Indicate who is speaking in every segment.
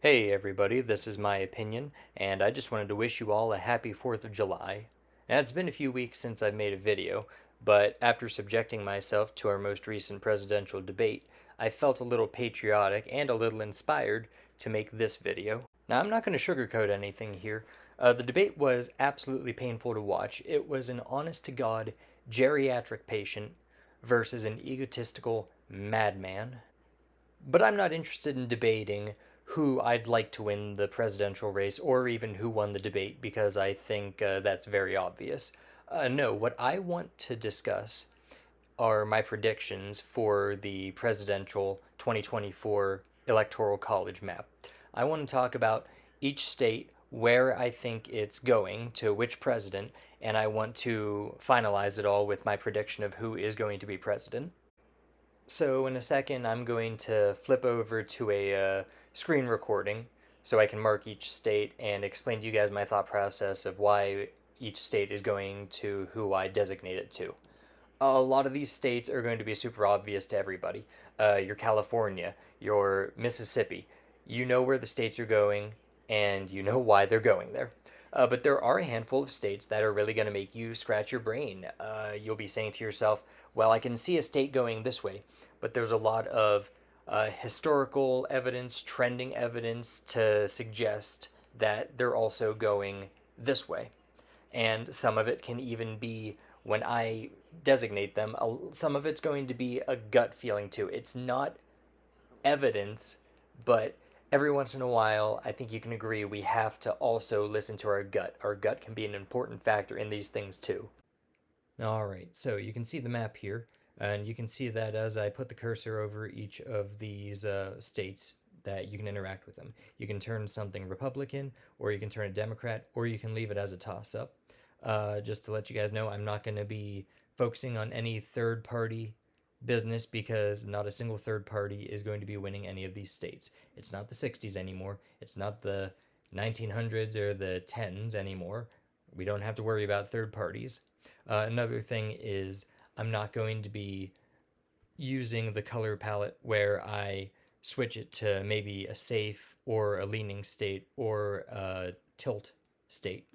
Speaker 1: Hey everybody, this is my opinion, and I just wanted to wish you all a happy 4th of July. Now, it's been a few weeks since I've made a video, but after subjecting myself to our most recent presidential debate, I felt a little patriotic and a little inspired to make this video. Now, I'm not going to sugarcoat anything here. The debate was absolutely painful to watch. It was an honest-to-God geriatric patient versus an egotistical madman. But I'm not interested in debating who I'd like to win the presidential race or even who won the debate because I think that's very obvious. No, what I want to discuss are my predictions for the presidential 2024 electoral college map. I want to talk about each state, where I think it's going, to which president, and I want to finalize it all with my prediction of who is going to be president. So in a second, I'm going to flip over to a screen recording so I can mark each state and explain to you guys my thought process of why each state is going to who I designate it to. A lot of these states are going to be super obvious to everybody. Your California, your Mississippi, you know where the states are going and you know why they're going there. But there are a handful of states that are really going to make you scratch your brain. You'll be saying to yourself, well, I can see a state going this way, but there's a lot of historical evidence, trending evidence to suggest that they're also going this way. And some of it can even be, when I designate them, some of it's going to be a gut feeling too. It's not evidence, but every once in a while, I think you can agree we have to also listen to our gut. Our gut can be an important factor in these things too. All right, so you can see the map here, and you can see that as I put the cursor over each of these states, that you can interact with them. You can turn something Republican, or you can turn it Democrat, or you can leave it as a toss-up. Just to let you guys know, I'm not going to be focusing on any third-party business because not a single third party is going to be winning any of these states. It's not the 60s anymore. It's not the 1900s or the 10s anymore. We don't have to worry about third parties. Another thing is I'm not going to be using the color palette where I switch it to maybe a safe or a leaning state or a tilt state.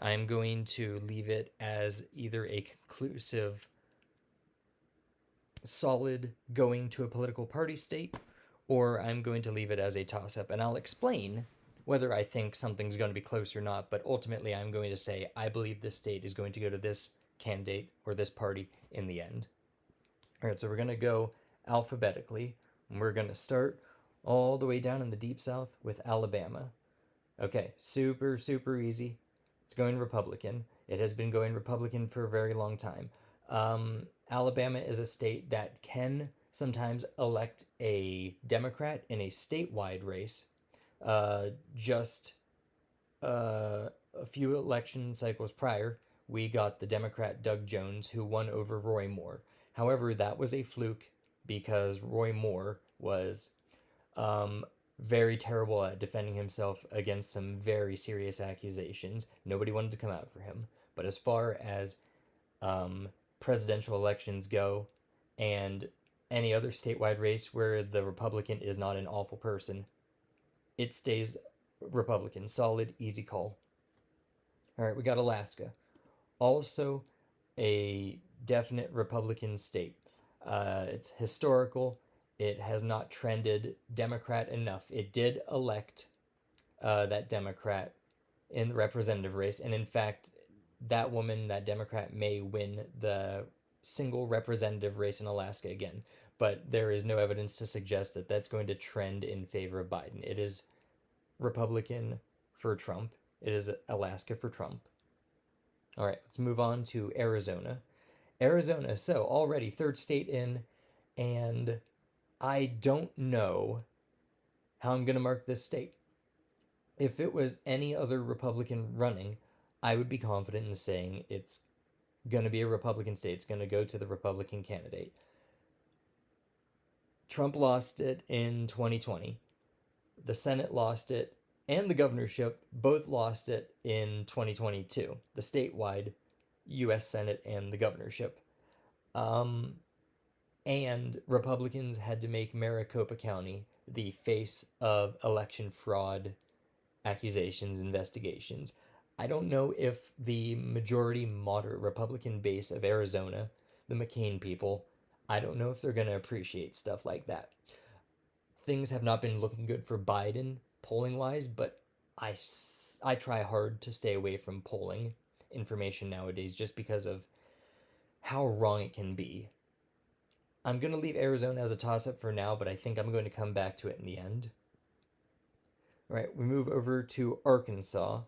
Speaker 1: I'm going to leave it as either a conclusive, solid going to a political party state, or I'm going to leave it as a toss-up. And I'll explain whether I think something's going to be close or not, but ultimately I'm going to say I believe this state is going to go to this candidate or this party in the end. All right, so we're going to go alphabetically. And we're going to start all the way down in the deep south with Alabama. Okay, super, super easy. It's going Republican. It has been going Republican for a very long time. Alabama is a state that can sometimes elect a Democrat in a statewide race. Just a few election cycles prior, we got the Democrat Doug Jones, who won over Roy Moore. However, that was a fluke because Roy Moore was very terrible at defending himself against some very serious accusations. Nobody wanted to come out for him. But as far as presidential elections go and any other statewide race where the Republican is not an awful person, it stays Republican. Solid, easy call. All right, we got Alaska. Also a definite Republican state. It's historical. It has not trended Democrat enough. It did elect that Democrat in the representative race. And in fact, that woman, that Democrat, may win the single representative race in Alaska again. But there is no evidence to suggest that that's going to trend in favor of Biden. It is Republican for Trump. It is Alaska for Trump. All right, let's move on to Arizona. Arizona, so already third state in, and I don't know how I'm going to mark this state. If it was any other Republican running, I would be confident in saying it's going to be a Republican state. It's going to go to the Republican candidate. Trump lost it in 2020. The Senate lost it, and the governorship both lost it in 2022. The statewide U.S. Senate and the governorship. And Republicans had to make Maricopa County the face of election fraud accusations, investigations. I don't know if the majority moderate Republican base of Arizona, the McCain people, I don't know if they're going to appreciate stuff like that. Things have not been looking good for Biden polling wise, but I try hard to stay away from polling information nowadays just because of how wrong it can be. I'm going to leave Arizona as a toss up for now, but I think I'm going to come back to it in the end. All right, we move over to Arkansas.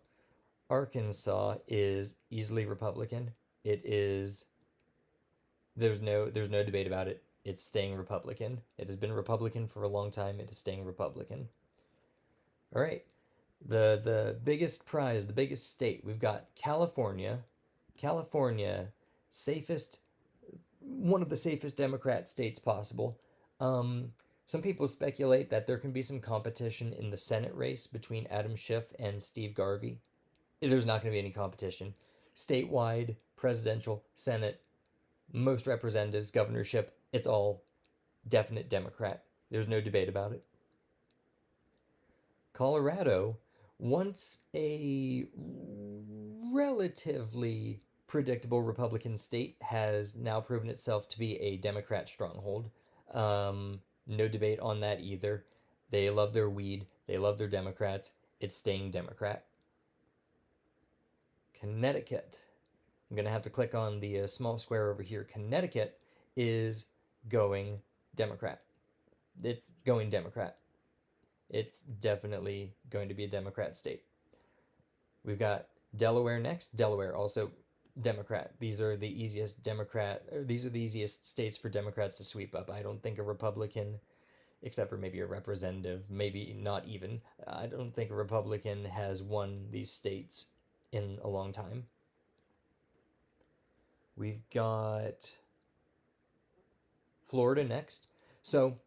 Speaker 1: Arkansas is easily Republican. It is there's no debate about it. It's staying Republican. It has been Republican for a long time. It is staying Republican. All right. The biggest prize, the biggest state, we've got California. California, safest one of the safest Democrat states possible. Um, some people speculate that there can be some competition in the Senate race between Adam Schiff and Steve Garvey. There's not going to be any competition. Statewide, presidential, Senate, most representatives, governorship, it's all definite Democrat. There's no debate about it. Colorado, once a relatively predictable Republican state, has now proven itself to be a Democrat stronghold. No debate on that either. They love their weed. They love their Democrats. It's staying Democrat. Connecticut. I'm going to have to click on the small square over here. Connecticut is going Democrat. It's going Democrat. It's definitely going to be a Democrat state. We've got Delaware next. Delaware also Democrat. These are the easiest states for Democrats to sweep up. I don't think a Republican, except for maybe a representative, maybe not even, I don't think a Republican has won these states in a long time. We've got Florida next. So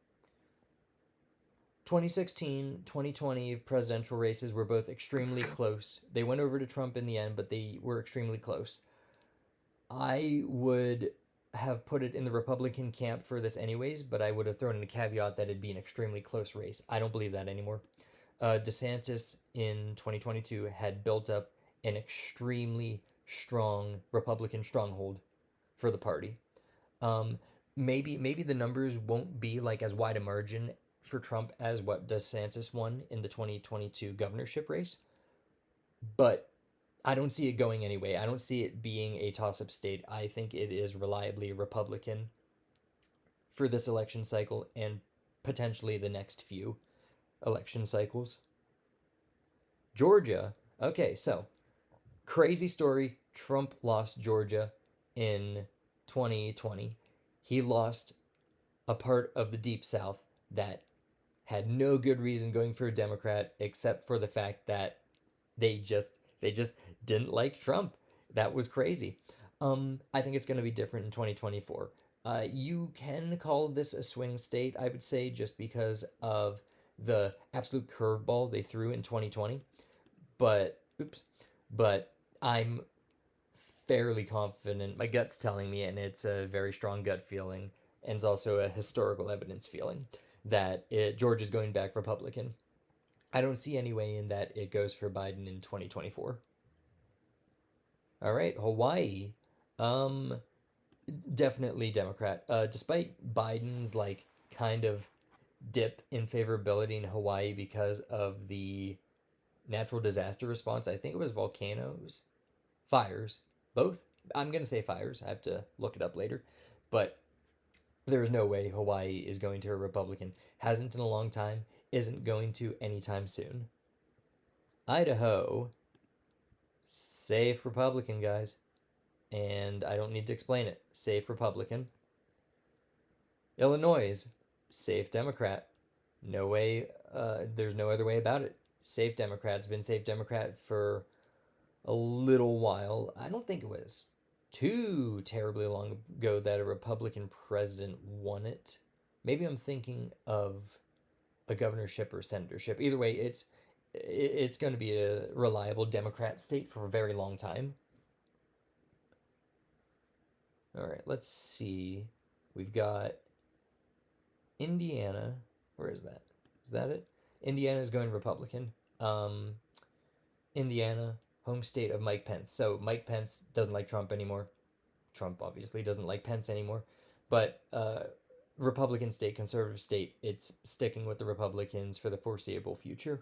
Speaker 1: 2016, 2020 presidential races were both extremely close. They went over to Trump in the end, but they were extremely close. I would have put it in the Republican camp for this anyways, but I would have thrown in a caveat that it'd be an extremely close race. I don't believe that anymore. DeSantis in 2022 had built up an extremely strong Republican stronghold for the party. Um, maybe the numbers won't be like as wide a margin for Trump as what DeSantis won in the 2022 governorship race, but I don't see it going anyway. I don't see it being a toss-up state. I think it is reliably Republican for this election cycle and potentially the next few election cycles. Georgia. Okay, so crazy story. Trump lost Georgia in 2020. He lost a part of the Deep South that had no good reason going for a Democrat except for the fact that they just didn't like Trump. That was crazy. I think it's going to be different in 2024. You can call this a swing state, I would say, just because of the absolute curveball they threw in 2020. But I'm fairly confident. My gut's telling me, and it's a very strong gut feeling, and it's also a historical evidence feeling that Georgia's going back Republican. I don't see any way in that it goes for Biden in 2024. All right, Hawaii. Um, Definitely Democrat. Despite Biden's like kind of dip in favorability in Hawaii because of the natural disaster response. I think it was volcanoes, fires, both. I'm gonna say fires. I have to look it up later, but there's no way Hawaii is going to a Republican. Hasn't in a long time. Isn't going to anytime soon. Idaho, safe Republican, guys. And I don't need to explain it. Safe Republican. Illinois, safe Democrat. No way, there's no other way about it. Safe Democrat. It's been safe Democrat for a little while. I don't think it was too terribly long ago that a Republican president won it. Maybe I'm thinking of a governorship or senatorship. Either way, it's going to be a reliable Democrat state for a very long time. All right, let's see. We've got Indiana. Where is that? Is that it? Indiana is going Republican. Indiana, home state of Mike Pence. So Mike Pence doesn't like Trump anymore. Trump obviously doesn't like Pence anymore. But Republican state, conservative state, it's sticking with the Republicans for the foreseeable future.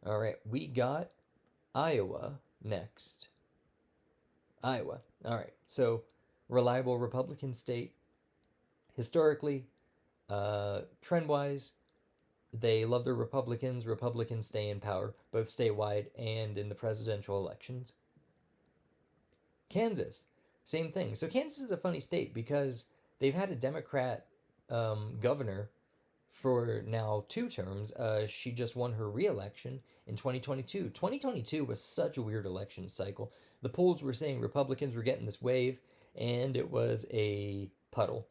Speaker 1: All right, we got Iowa next. Iowa. All right, so reliable Republican state. Historically, trend-wise, they love their Republicans. Republicans stay in power, both statewide and in the presidential elections. Kansas, same thing. So Kansas is a funny state because they've had a Democrat governor for now 2 terms. She just won her re-election in 2022. 2022 was such a weird election cycle. The polls were saying Republicans were getting this wave, and it was a puddle.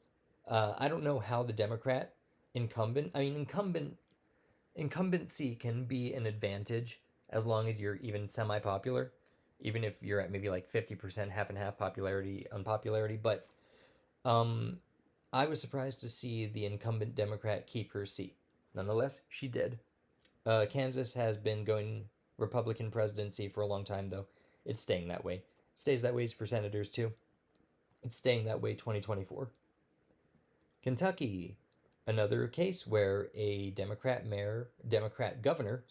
Speaker 1: I don't know how the Democrat incumbency can be an advantage as long as you're even semi-popular, even if you're at maybe like 50% half and half unpopularity. But I was surprised to see the incumbent Democrat keep her seat. Nonetheless, she did. Kansas has been going Republican presidency for a long time, though. It's staying that way. It stays that way for senators, too. It's staying that way 2024. Kentucky, another case where a Democrat governor,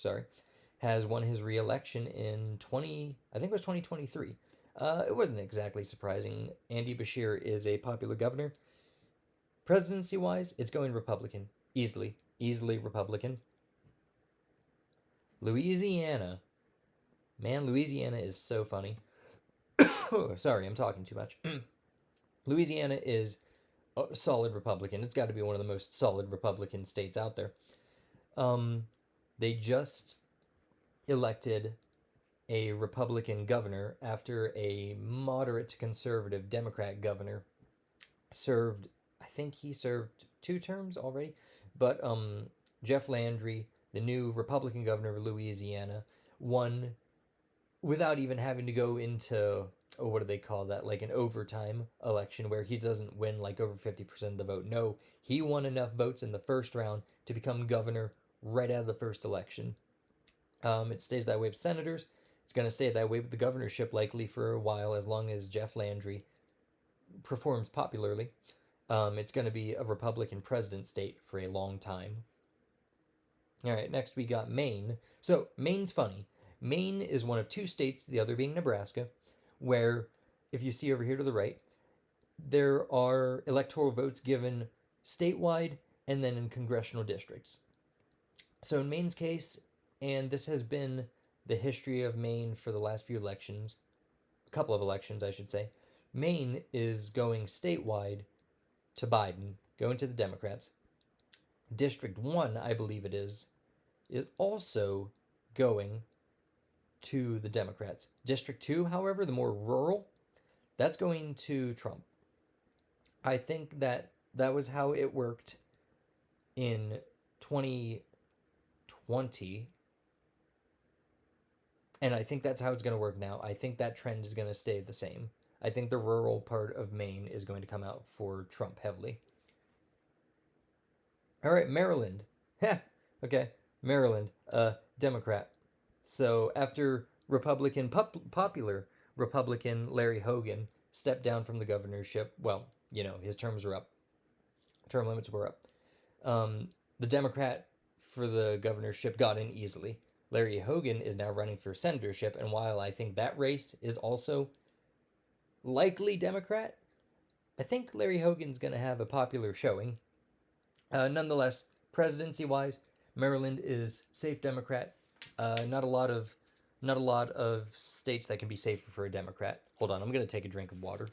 Speaker 1: has won his re-election in 2023. It wasn't exactly surprising. Andy Beshear is a popular governor. Presidency-wise, it's going Republican. Easily Republican. Louisiana. Man, Louisiana is so funny. Oh, sorry, I'm talking too much. Louisiana is a solid Republican. It's got to be one of the most solid Republican states out there. They just elected a Republican governor after a moderate to conservative Democrat governor served, I think he served 2 terms already, but Jeff Landry, the new Republican governor of Louisiana, won without even having to go into, what do they call that, like an overtime election where he doesn't win like over 50% of the vote. No, he won enough votes in the first round to become governor right out of the first election. It stays that way with senators. It's going to stay that way with the governorship likely for a while, as long as Jeff Landry performs popularly. It's going to be a Republican president state for a long time. All right, next we got Maine. So Maine's funny. Maine is one of 2 states, the other being Nebraska, where, if you see over here to the right, there are electoral votes given statewide and then in congressional districts. So in Maine's case, and this has been the history of Maine for the last few elections, a couple of elections, I should say, Maine is going statewide to Biden, going to the Democrats. District 1, I believe it is also going to the Democrats. District 2, however, the more rural, that's going to Trump. I think that was how it worked in 2020. And I think that's how it's going to work now. I think that trend is going to stay the same. I think the rural part of Maine is going to come out for Trump heavily. All right, Maryland. Okay, Maryland, Democrat. So after popular Republican Larry Hogan stepped down from the governorship, well, his terms were up. Term limits were up. The Democrat for the governorship got in easily. Larry Hogan is now running for senatorship, and while I think that race is also likely Democrat, I think Larry Hogan's going to have a popular showing. Nonetheless, presidency-wise, Maryland is safe Democrat. Not a lot of states that can be safer for a Democrat. Hold on, I'm going to take a drink of water.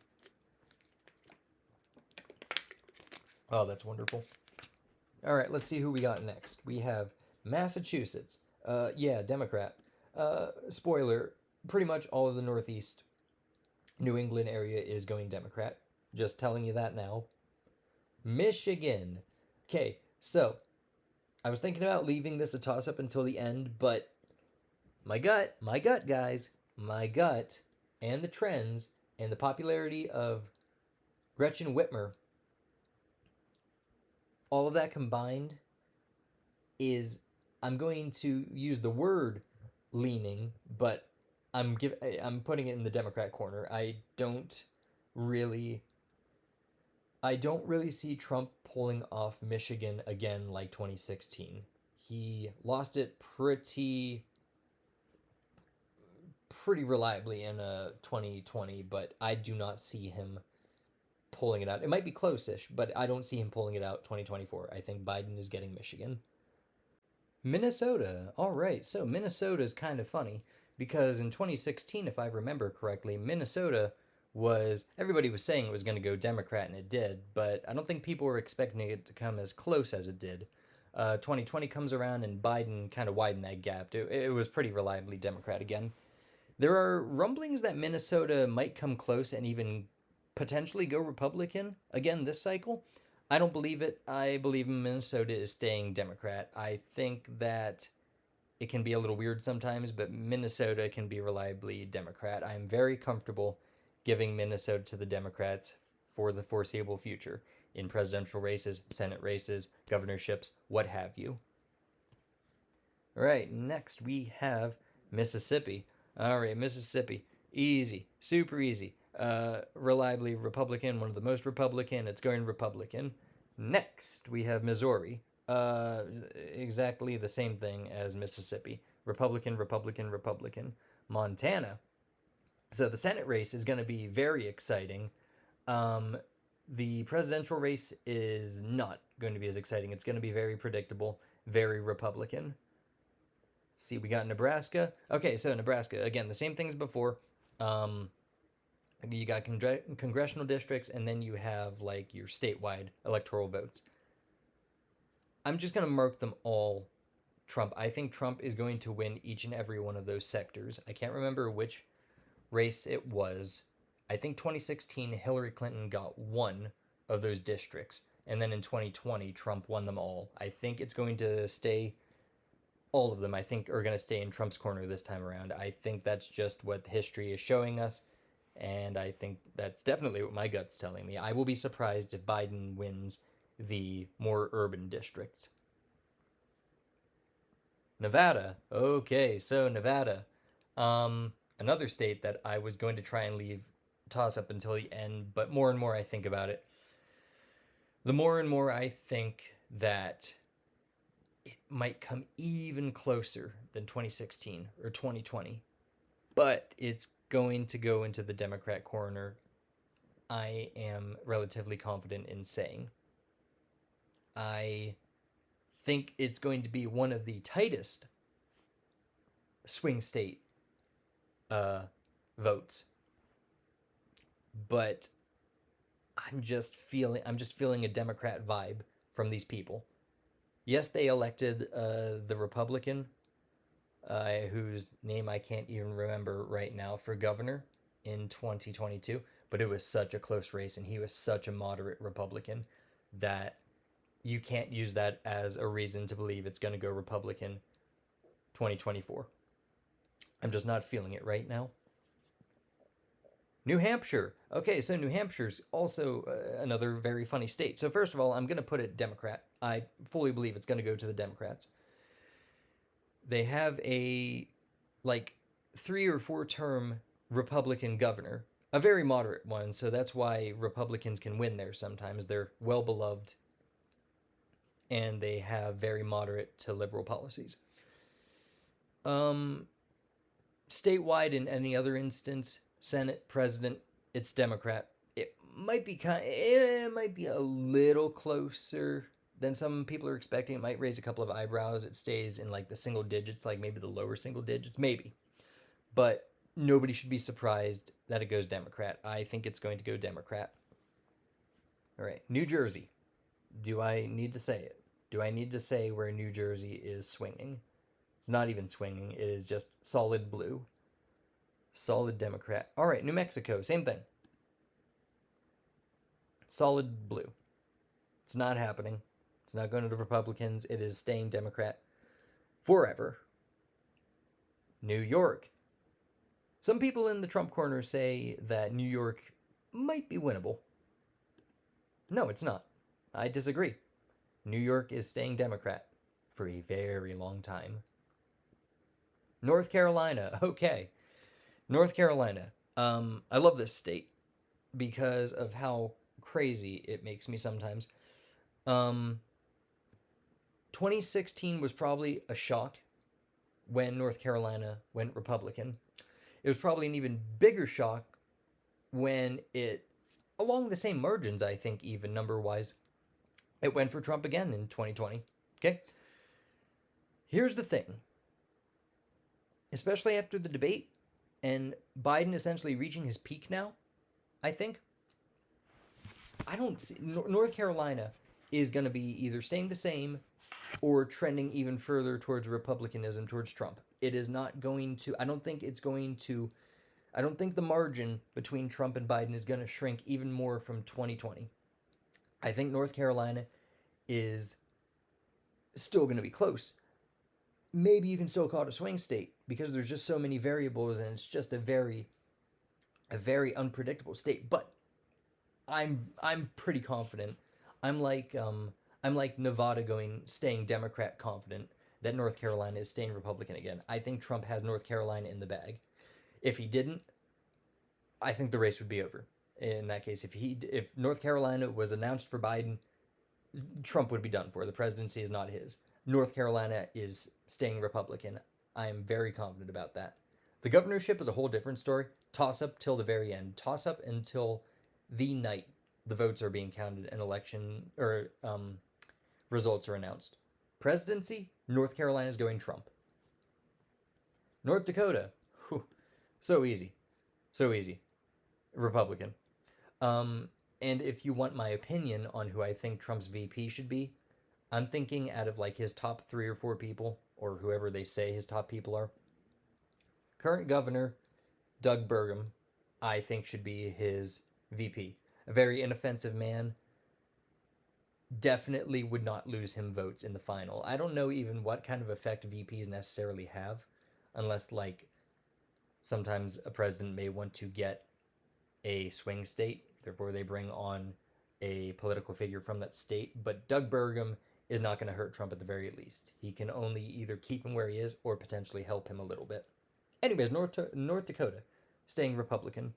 Speaker 1: Oh, that's wonderful. All right, let's see who we got next. We have Massachusetts. Democrat. Spoiler, pretty much all of the Northeast New England area is going Democrat. Just telling you that now. Michigan. Okay, so I was thinking about leaving this a toss-up until the end, but my gut, guys, my gut, and the trends, and the popularity of Gretchen Whitmer all of that combined is, I'm going to use the word leaning, but I'm putting it in the Democrat corner. Really I don't really see Trump pulling off Michigan again like 2016. He lost it pretty reliably in 2020, but I do not see him pulling it out. It might be close-ish, but I don't see him pulling it out 2024. I think Biden is getting Michigan. Minnesota. All right. So Minnesota is kind of funny because in 2016, if I remember correctly, Minnesota was, everybody was saying it was going to go Democrat, and it did, but I don't think people were expecting it to come as close as it did. 2020 comes around and Biden kind of widened that gap. It was pretty reliably Democrat again. There are rumblings that Minnesota might come close and even potentially go Republican again this cycle. I don't believe it. I believe Minnesota is staying Democrat. I think that it can be a little weird sometimes, but Minnesota can be reliably Democrat. I am very comfortable giving Minnesota to the Democrats for the foreseeable future in presidential races, Senate races, governorships, what have you. All right, next we have Mississippi. All right, Mississippi. Easy, super easy. Reliably Republican, one of the most Republican. It's going Republican. Next, we have Missouri. Exactly the same thing as Mississippi. Republican, Republican, Republican. Montana. So the Senate race is going to be very exciting. The presidential race is not going to be as exciting. It's going to be very predictable, very Republican. See, we got Nebraska. Okay, so Nebraska, again, the same thing as before. You got congressional districts, and then you have like your statewide electoral votes. I'm just going to mark them all Trump. I think Trump is going to win each and every one of those sectors. I can't remember which race it was. I think 2016, Hillary Clinton got one of those districts. And then in 2020, Trump won them all. I think it's going to stay, all of them, I think, are going to stay in Trump's corner this time around. I think that's just what history is showing us. And I think that's definitely what my gut's telling me. I will be surprised if Biden wins the more urban districts. Nevada. Okay, so Nevada. Another state that I was going to try and toss up until the end, but more and more I think about it, the more and more I think that it might come even closer than 2016 or 2020. But it's going to go into the Democrat corner. I am relatively confident in saying. I think it's going to be one of the tightest swing state votes. But I'm just feeling a Democrat vibe from these people. Yes, they elected the Republican, whose name I can't even remember right now, for governor in 2022, but it was such a close race, and he was such a moderate Republican that you can't use that as a reason to believe it's going to go Republican 2024. I'm just not feeling it right now. New Hampshire. Okay, so New Hampshire's also another very funny state. So first of all, I'm going to put it Democrat. I fully believe it's going to go to the Democrats. They have a 3 or 4 term Republican governor, a very moderate one, so that's why Republicans can win there sometimes. They're well beloved, and they have very moderate to liberal policies. Statewide, in any other instance, Senate, President, it's Democrat. It might be a little closer than some people are expecting. It might raise a couple of eyebrows. It stays in like the single digits, like maybe the lower single digits, maybe. But nobody should be surprised that it goes Democrat. I think it's going to go Democrat. All right, New Jersey. Do I need to say it? Do I need to say where New Jersey is swinging? It's not even swinging. It is just solid blue. Solid Democrat. All right, New Mexico, same thing. Solid blue. It's not happening. It's not going to the Republicans. It is staying Democrat forever. New York. Some people in the Trump corner say that New York might be winnable. No, it's not. I disagree. New York is staying Democrat for a very long time. North Carolina, okay. North Carolina. I love this state because of how crazy it makes me sometimes. Um, 2016 was probably a shock when North Carolina went Republican. It was probably an even bigger shock when it, along the same margins, I think, even number wise, it went for Trump again in 2020. Okay? Here's the thing, especially after the debate and Biden essentially reaching his peak now, I think. I don't see North Carolina is going to be either staying the same or trending even further towards republicanism, towards Trump. It is not going to, I don't think it's going to, I don't think the margin between Trump and Biden is going to shrink even more from 2020. I think North Carolina is still going to be close. Maybe you can still call it a swing state because there's just so many variables and it's just a very unpredictable state. But I'm pretty confident. I'm like Nevada staying Democrat confident that North Carolina is staying Republican again. I think Trump has North Carolina in the bag. If he didn't, I think the race would be over. In that case, if North Carolina was announced for Biden, Trump would be done for. The presidency is not his. North Carolina is staying Republican. I am very confident about that. The governorship is a whole different story. Toss up till the very end. Toss up until the night the votes are being counted and election or results are announced. Presidency, North Carolina is going Trump. North Dakota, whew, so easy, so easy, Republican. And if you want my opinion on who I think Trump's VP should be, I'm thinking out of like his top 3 or 4 people, or whoever they say his top people are. Current governor Doug Burgum, I think should be his VP. A very inoffensive man. Definitely would not lose him votes in the final. I don't know even what kind of effect VPs necessarily have, unless like sometimes a president may want to get a swing state, therefore they bring on a political figure from that state. But Doug Burgum is not going to hurt Trump at the very least. He can only either keep him where he is or potentially help him a little bit. Anyways, North Dakota staying Republican.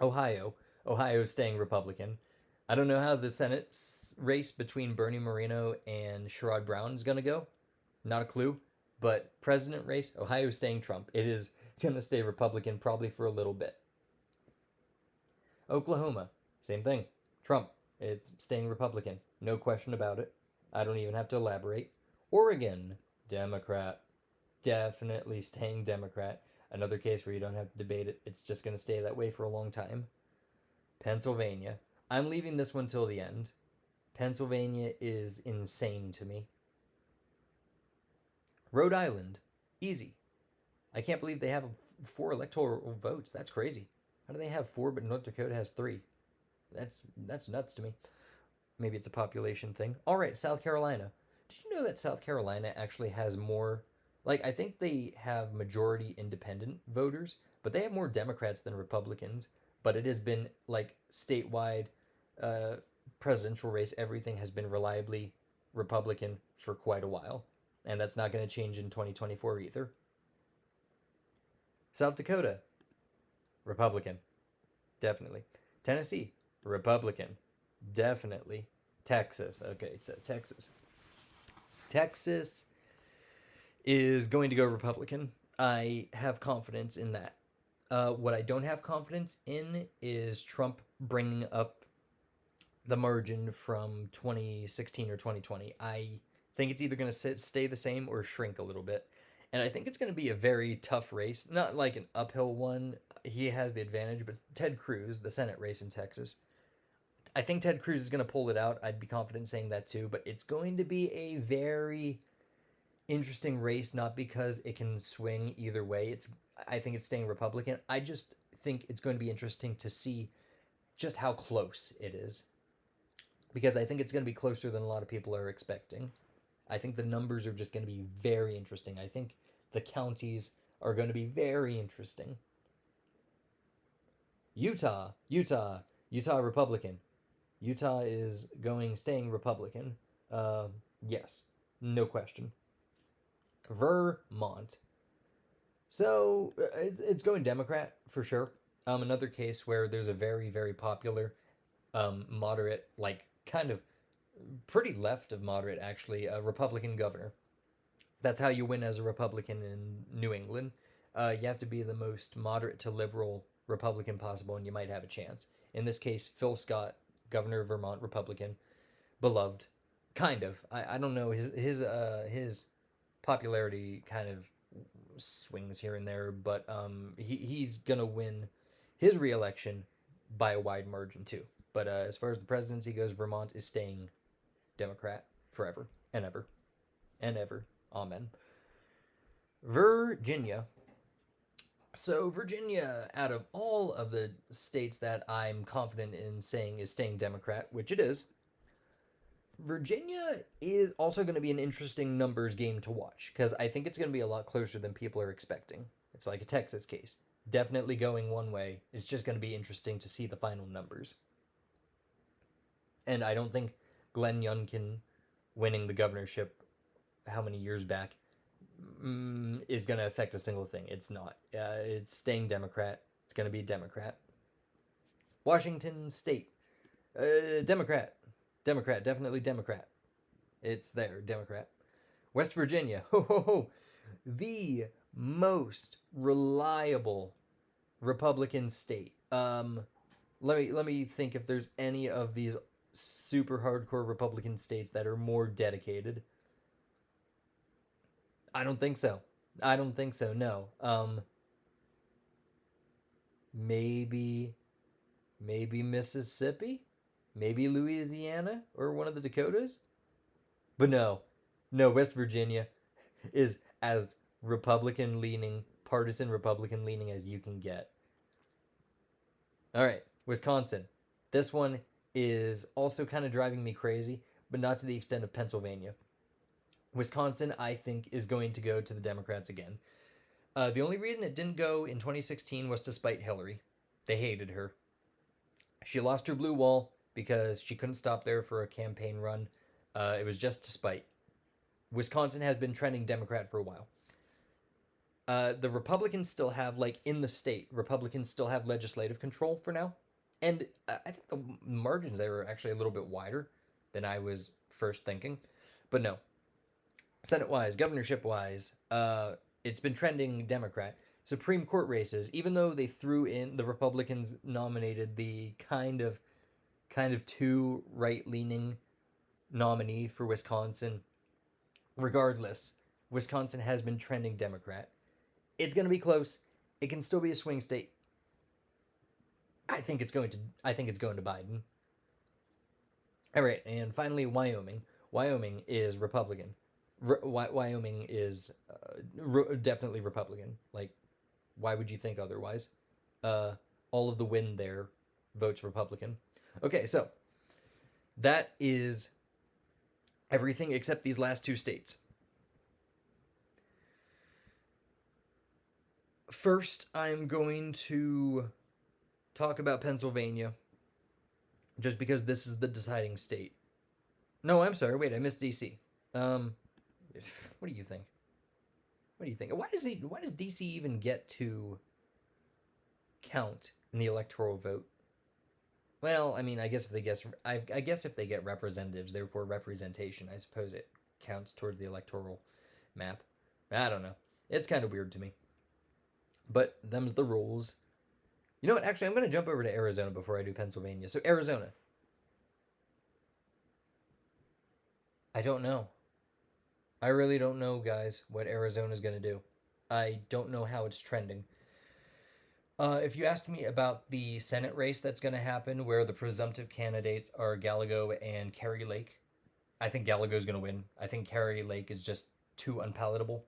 Speaker 1: Ohio is staying Republican. I don't know how the Senate race between Bernie Moreno and Sherrod Brown is going to go. Not a clue. But president race, Ohio is staying Trump. It is going to stay Republican probably for a little bit. Oklahoma, same thing. Trump, it's staying Republican. No question about it. I don't even have to elaborate. Oregon, Democrat. Definitely staying Democrat. Another case where you don't have to debate it. It's just going to stay that way for a long time. Pennsylvania. I'm leaving this one till the end. Pennsylvania is insane to me. Rhode Island. Easy. I can't believe they have 4 electoral votes. That's crazy. How do they have 4 but North Dakota has 3? That's nuts to me. Maybe it's a population thing. All right, South Carolina. Did you know that South Carolina actually has more, like, I think they have majority independent voters, but they have more Democrats than Republicans. But it has been, like, statewide presidential race, everything has been reliably Republican for quite a while. And that's not going to change in 2024 either. South Dakota, Republican. Definitely. Tennessee, Republican. Definitely. Texas. Okay, so Texas. Texas is going to go Republican. I have confidence in that. What I don't have confidence in is Trump bringing up the margin from 2016 or 2020. I think it's either going to stay the same or shrink a little bit. And I think it's going to be a very tough race. Not like an uphill one. He has the advantage, but Ted Cruz, the Senate race in Texas, I think Ted Cruz is going to pull it out. I'd be confident saying that too. But it's going to be a very interesting race, not because it can swing either way. I think it's staying Republican. I just think it's going to be interesting to see just how close it is. Because I think it's going to be closer than a lot of people are expecting. I think the numbers are just going to be very interesting. I think the counties are going to be very interesting. Utah Republican. Utah is staying Republican. Uh, yes, no question. Vermont. So it's going Democrat for sure. Another case where there's a very very popular moderate, like kind of pretty left of moderate actually, a Republican governor. That's how you win as a Republican in New England. You have to be the most moderate to liberal Republican possible, and you might have a chance. In this case, Phil Scott, governor of Vermont, Republican, beloved, kind of. I don't know his popularity kind of swings here and there, but he's gonna win his reelection by a wide margin too. But as far as the presidency goes, Vermont is staying Democrat forever and ever and ever. Amen. Virginia. So, Virginia, out of all of the states that I'm confident in saying is staying Democrat, which it is, Virginia is also going to be an interesting numbers game to watch because I think it's going to be a lot closer than people are expecting. It's like a Texas case. Definitely going one way. It's just going to be interesting to see the final numbers. And I don't think Glenn Youngkin winning the governorship how many years back is going to affect a single thing. It's not. It's staying Democrat. It's going to be Democrat. Washington State, Democrat. Democrat, definitely Democrat. It's there, Democrat. West Virginia, ho ho ho, the most reliable Republican state. Let me think if there's any of these super hardcore Republican states that are more dedicated. I don't think so. I don't think so. No. Maybe Mississippi, maybe Louisiana or one of the Dakotas. But no. No, West Virginia is as Republican leaning, partisan Republican leaning as you can get. All right, Wisconsin. This one is also kind of driving me crazy, but not to the extent of Pennsylvania. Wisconsin, I think, is going to go to the Democrats again. The only reason it didn't go in 2016 was to spite Hillary. They hated her. She lost her blue wall because she couldn't stop there for a campaign run. It was just to spite. Wisconsin has been trending Democrat for a while. The Republicans still have, like, in the state, Republicans still have legislative control for now. And I think the margins there are actually a little bit wider than I was first thinking. But no, Senate wise, governorship wise, it's been trending Democrat. Supreme Court races, even though they threw in the Republicans nominated the kind of too right leaning nominee for Wisconsin. Regardless, Wisconsin has been trending Democrat. It's going to be close. It can still be a swing state. I think it's going to Biden. All right, and finally Wyoming. Wyoming is Republican. Wyoming is definitely Republican. Like, why would you think otherwise? All of the wind there votes Republican. Okay, so that is everything except these last two states. First, I'm going to talk about Pennsylvania, just because this is the deciding state. No, I'm sorry. Wait, I missed DC. What do you think? What do you think? Why does DC even get to count in the electoral vote? Well, I mean, I guess if they get representatives, therefore representation, I suppose it counts towards the electoral map. I don't know. It's kind of weird to me. But them's the rules. You know what? Actually, I'm going to jump over to Arizona before I do Pennsylvania. So Arizona. I don't know. I really don't know, guys, what Arizona's going to do. I don't know how it's trending. If you asked me about the Senate race that's going to happen, where the presumptive candidates are Gallego and Carrie Lake, I think Gallego's going to win. I think Carrie Lake is just too unpalatable.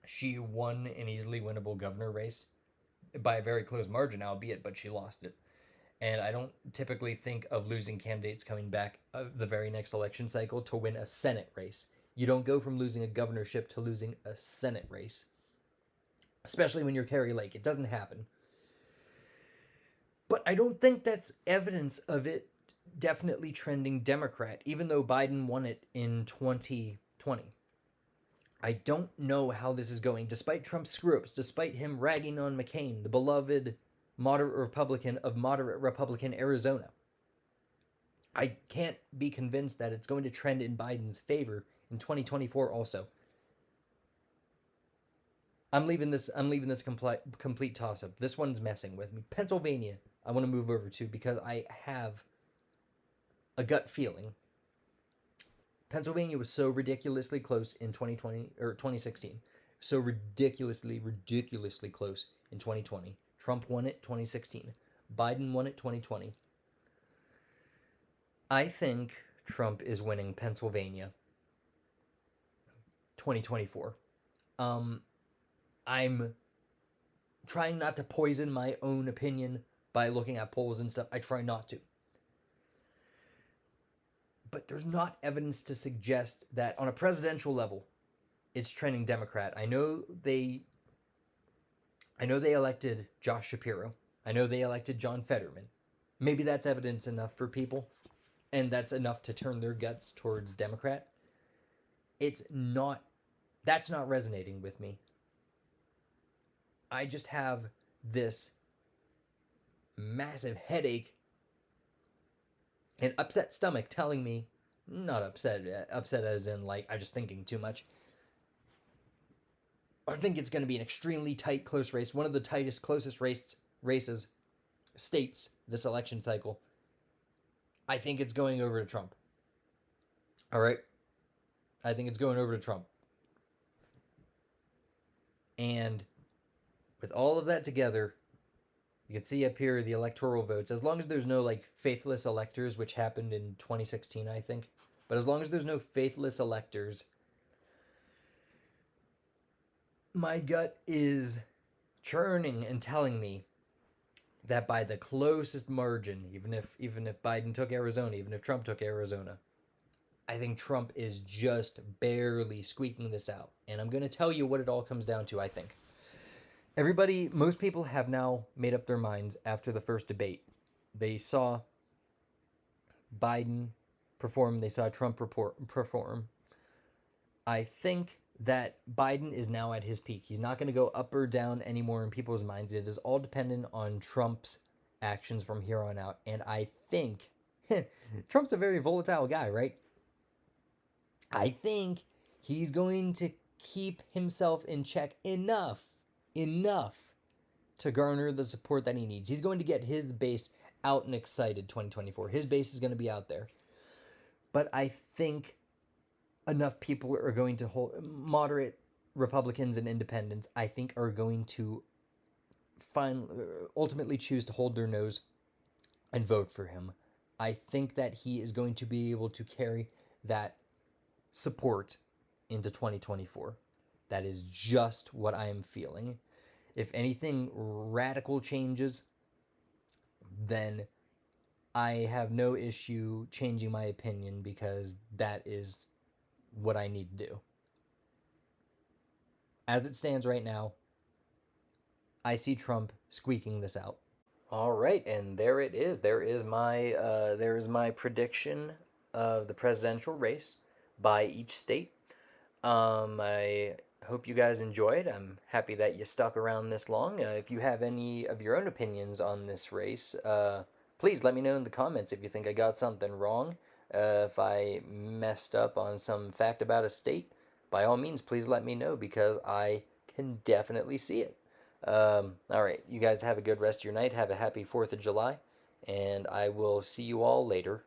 Speaker 1: She won an easily winnable governor race by a very close margin, albeit, but she lost it. And I don't typically think of losing candidates coming back the very next election cycle to win a Senate race. You don't go from losing a governorship to losing a Senate race, especially when you're Carrie Lake. It doesn't happen. But I don't think that's evidence of it definitely trending Democrat, even though Biden won it in 2020. I don't know how this is going, despite Trump's screw ups, despite him ragging on McCain, the beloved moderate Republican of moderate Republican Arizona. I can't be convinced that it's going to trend in Biden's favor in 2024 also. I'm leaving this complete toss up. This one's messing with me. Pennsylvania, I want to move over to because I have a gut feeling. Pennsylvania was so ridiculously close in 2020 or 2016. So ridiculously close in 2020. Trump won it 2016. Biden won it 2020. I think Trump is winning Pennsylvania 2024. I'm trying not to poison my own opinion by looking at polls and stuff. I try not to. But there's not evidence to suggest that on a presidential level, it's trending Democrat. I know they elected Josh Shapiro. I know they elected John Fetterman. Maybe that's evidence enough for people, and that's enough to turn their guts towards Democrat. It's not. That's not resonating with me. I just have this massive headache and upset stomach telling me, not upset as in like I'm just thinking too much. I think it's going to be an extremely tight, close race. One of the tightest, closest races, states this election cycle. I think it's going over to Trump. All right? I think it's going over to Trump. And with all of that together, you can see up here the electoral votes. As long as there's no like faithless electors, which happened in 2016, I think. But as long as there's no faithless electors, my gut is churning and telling me that by the closest margin, even if Biden took Arizona, even if Trump took Arizona, I think Trump is just barely squeaking this out. And I'm going to tell you what it all comes down to, I think. Most people have now made up their minds after the first debate. They saw Biden perform, they saw Trump perform. I think that Biden is now at his peak. He's not going to go up or down anymore in people's minds. It is all dependent on Trump's actions from here on out. And I think Trump's a very volatile guy, right? I think he's going to keep himself in check enough to garner the support that he needs. He's going to get his base out and excited 2024. His base is going to be out there. But I think enough people are going to hold, moderate Republicans and independents, I think, are going to ultimately choose to hold their nose and vote for him. I think that he is going to be able to carry that support into 2024. That is just what I am feeling. If anything radical changes, then I have no issue changing my opinion because that is what I need to do. As it stands right now, I see Trump squeaking this out. All right, and there it is. There is my prediction of the presidential race by each state. I hope you guys enjoyed. I'm happy that you stuck around this long. If you have any of your own opinions on this race, please let me know in the comments if you think I got something wrong. If I messed up on some fact about a state, by all means, please let me know because I can definitely see it. All right, you guys have a good rest of your night. Have a happy 4th of July, and I will see you all later.